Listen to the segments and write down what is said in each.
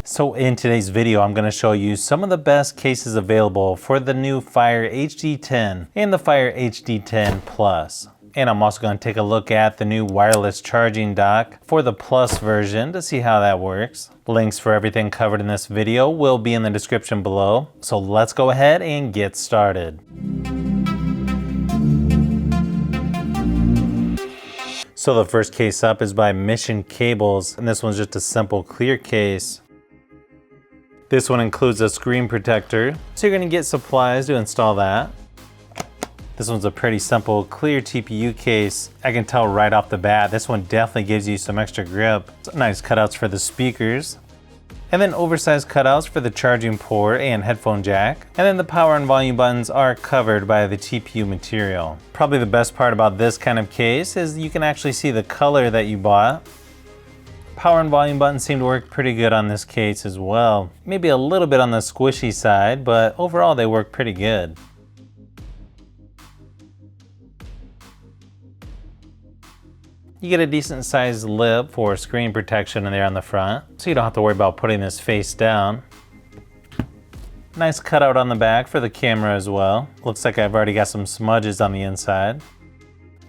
So in today's video, I'm going to show you some of the best cases available for the new Fire HD10 and the Fire HD10 Plus. And I'm also going to take a look at the new wireless charging dock for the Plus version to see how that works. Links for everything covered in this video will be in the description below. So let's go ahead and get started. So the first case up is by Mission Cables, and this one's just a simple clear case. This one includes a screen protector, so you're going to get supplies to install that. This one's a pretty simple clear TPU case. I can tell right off the bat, this one definitely gives you some extra grip. Some nice cutouts for the speakers. And then oversized cutouts for the charging port and headphone jack. And then the power and volume buttons are covered by the TPU material. Probably the best part about this kind of case is you can actually see the color that you bought. Power and volume buttons seem to work pretty good on this case as well. Maybe a little bit on the squishy side, but overall they work pretty good. You get a decent sized lip for screen protection in there on the front, so you don't have to worry about putting this face down. Nice cutout on the back for the camera as well. Looks like I've already got some smudges on the inside.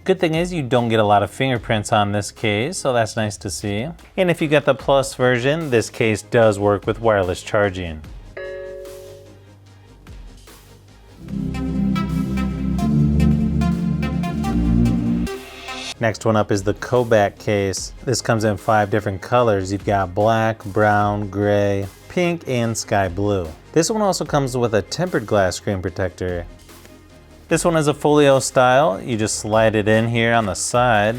Good thing is you don't get a lot of fingerprints on this case, so that's nice to see. And if you get the Plus version, this case does work with wireless charging. Next one up is the Kobak case. This comes in 5 different colors. You've got black, brown, gray, pink, and sky blue. This one also comes with a tempered glass screen protector. This one is a folio style. You just slide it in here on the side,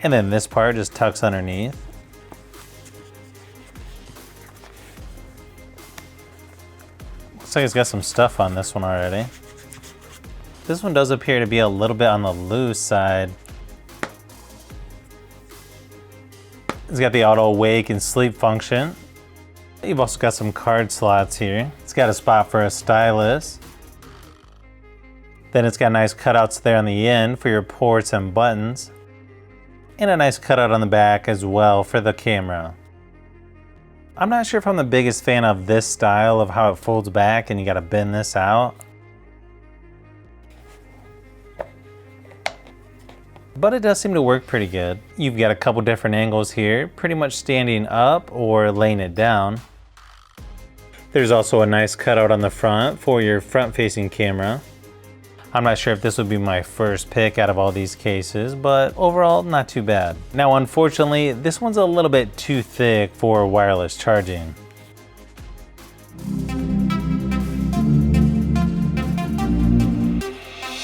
and then this part just tucks underneath. Looks like it's got some stuff on this one already. This one does appear to be a little bit on the loose side. It's got the auto wake and sleep function. You've also got some card slots here. It's got a spot for a stylus. Then it's got nice cutouts there on the end for your ports and buttons. And a nice cutout on the back as well for the camera. I'm not sure if I'm the biggest fan of this style of how it folds back and you gotta bend this out. But it does seem to work pretty good. You've got a couple different angles here, pretty much standing up or laying it down. There's also a nice cutout on the front for your front-facing camera. I'm not sure if this would be my first pick out of all these cases, but overall, not too bad. Now, unfortunately, this one's a little bit too thick for wireless charging.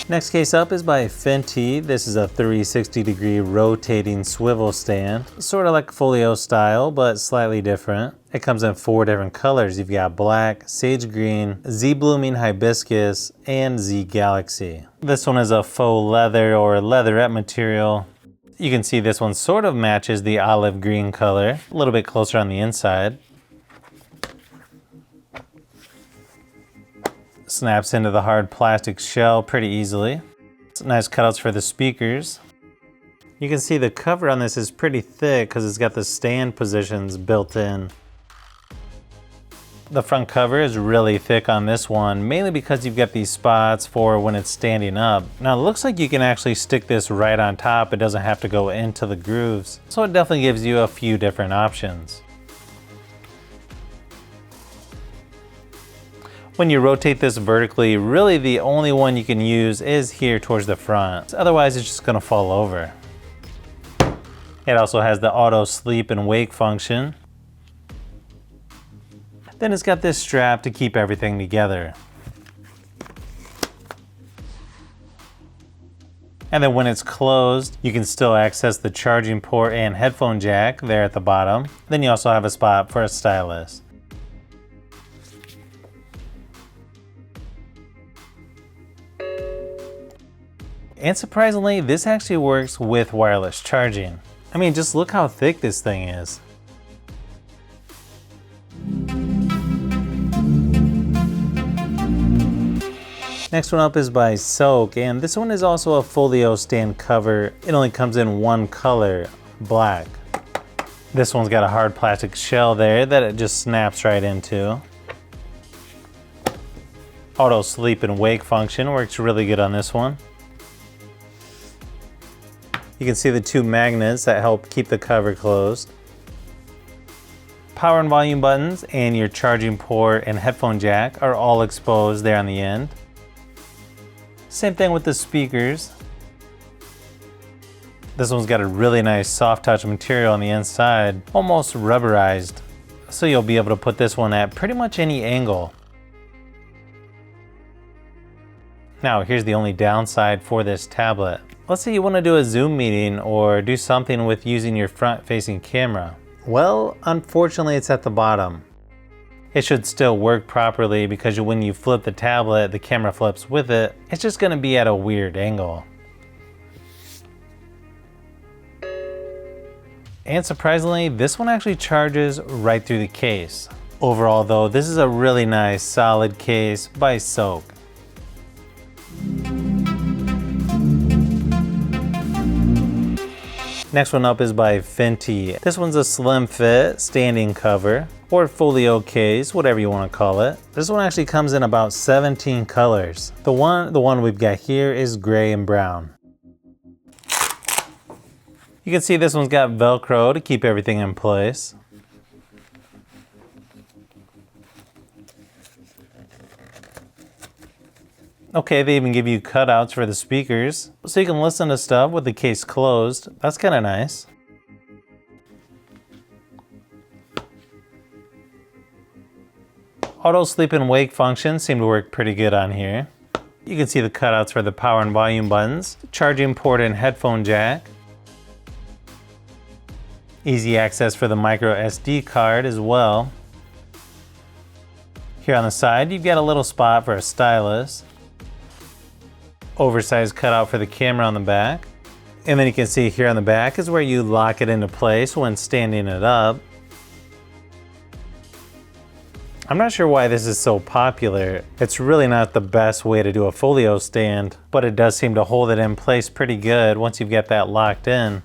Next case up is by Fenty. This is a 360-degree rotating swivel stand, sort of like folio style, but slightly different. It comes in 4 different colors. You've got black, sage green, Z blooming hibiscus, and Z galaxy. This one is a faux leather or leatherette material. You can see this one sort of matches the olive green color, a little bit closer on the inside. Snaps into the hard plastic shell pretty easily. Some nice cutouts for the speakers. You can see the cover on this is pretty thick because it's got the stand positions built in. The front cover is really thick on this one, mainly because you've got these spots for when it's standing up. Now it looks like you can actually stick this right on top. It doesn't have to go into the grooves. So it definitely gives you a few different options. When you rotate this vertically, really the only one you can use is here towards the front. Otherwise, it's just gonna fall over. It also has the auto sleep and wake function. Then it's got this strap to keep everything together. And then when it's closed, you can still access the charging port and headphone jack there at the bottom. Then you also have a spot for a stylus. And surprisingly, this actually works with wireless charging. I mean, just look how thick this thing is. Next one up is by Soak, and this one is also a folio stand cover. It only comes in one color, black. This one's got a hard plastic shell there that it just snaps right into. Auto sleep and wake function works really good on this one. You can see the two magnets that help keep the cover closed. Power and volume buttons and your charging port and headphone jack are all exposed there on the end. Same thing with the speakers. This one's got a really nice soft touch material on the inside, almost rubberized. So you'll be able to put this one at pretty much any angle. Now here's the only downside for this tablet. Let's say you want to do a Zoom meeting or do something with using your front-facing camera. Well, unfortunately it's at the bottom. It should still work properly because when you flip the tablet, the camera flips with it. It's just going to be at a weird angle. And surprisingly, this one actually charges right through the case. Overall though, this is a really nice solid case by Soke. Next one up is by Fenty. This one's a slim fit standing cover or folio case, whatever you want to call it. This one actually comes in about 17 colors. The one we've got here is gray and brown. You can see this one's got Velcro to keep everything in place. Okay, they even give you cutouts for the speakers, so you can listen to stuff with the case closed. That's kind of nice. Auto sleep and wake functions seem to work pretty good on here. You can see the cutouts for the power and volume buttons, charging port and headphone jack. Easy access for the micro SD card as well. Here on the side, you've got a little spot for a stylus. Oversized cutout for the camera on the back. And then you can see here on the back is where you lock it into place when standing it up. I'm not sure why this is so popular. It's really not the best way to do a folio stand, but it does seem to hold it in place pretty good once you've got that locked in.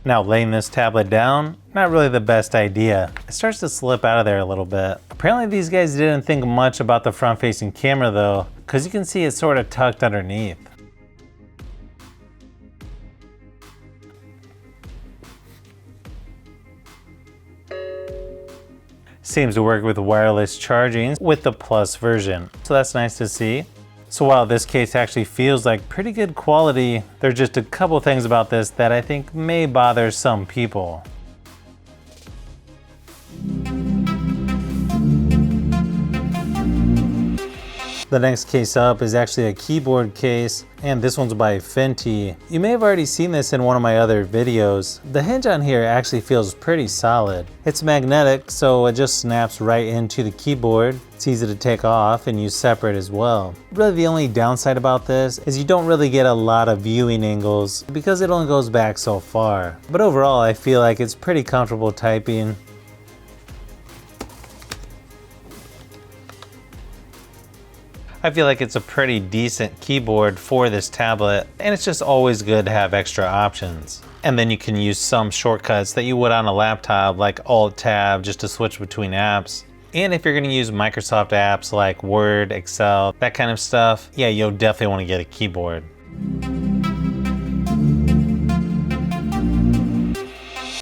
Now laying this tablet down, not really the best idea. It starts to slip out of there a little bit. Apparently these guys didn't think much about the front-facing camera though, because you can see it's sort of tucked underneath. Seems to work with wireless charging with the Plus version, so that's nice to see. So while this case actually feels like pretty good quality, there's just a couple things about this that I think may bother some people. The next case up is actually a keyboard case, and this one's by Fenty. You may have already seen this in one of my other videos. The hinge on here actually feels pretty solid. It's magnetic, so it just snaps right into the keyboard. It's easy to take off and use separate as well. Really the only downside about this is you don't really get a lot of viewing angles because it only goes back so far. But overall, I feel like it's pretty comfortable typing. I feel like it's a pretty decent keyboard for this tablet, and it's just always good to have extra options. And then you can use some shortcuts that you would on a laptop, like Alt-Tab, just to switch between apps. And if you're gonna use Microsoft apps like Word, Excel, that kind of stuff, yeah, you'll definitely wanna get a keyboard.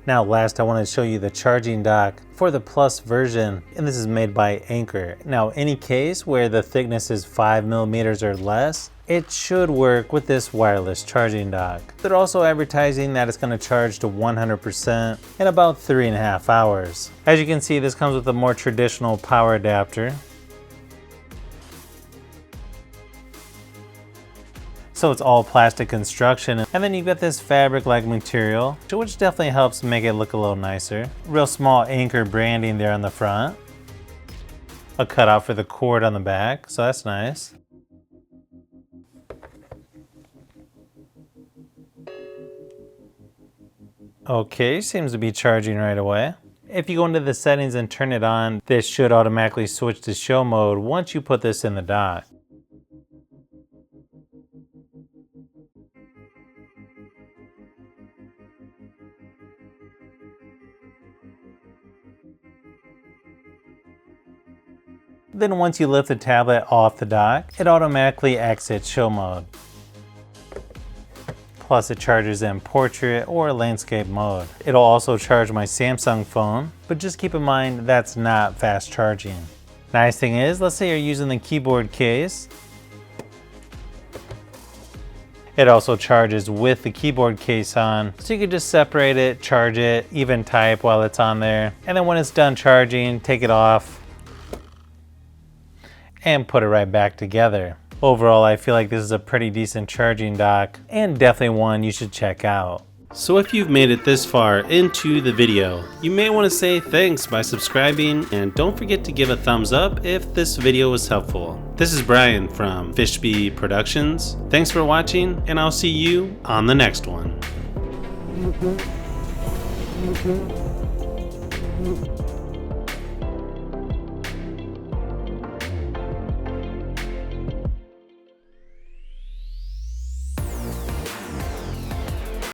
Now last, I want to show you the charging dock for the Plus version, and this is made by Anker. Now any case where the thickness is 5mm or less, it should work with this wireless charging dock. They're also advertising that it's going to charge to 100% in about 3.5 hours. As you can see, this comes with a more traditional power adapter. So it's all plastic construction, and then you've got this fabric-like material, which definitely helps make it look a little nicer. Real small Anker branding there on the front. A cutout for the cord on the back, so that's nice. Okay, seems to be charging right away. If you go into the settings and turn it on, this should automatically switch to show mode once you put this in the dock. Then once you lift the tablet off the dock, it automatically exits show mode. Plus it charges in portrait or landscape mode. It'll also charge my Samsung phone, but just keep in mind that's not fast charging. Nice thing is, let's say you're using the keyboard case. It also charges with the keyboard case on, so you can just separate it, charge it, even type while it's on there. And then when it's done charging, take it off and put it right back together. Overall, I feel like this is a pretty decent charging dock and definitely one you should check out. So if you've made it this far into the video, you may want to say thanks by subscribing, and don't forget to give a thumbs up if this video was helpful. This is Brian from Fishbee Productions. Thanks for watching, and I'll see you on the next one.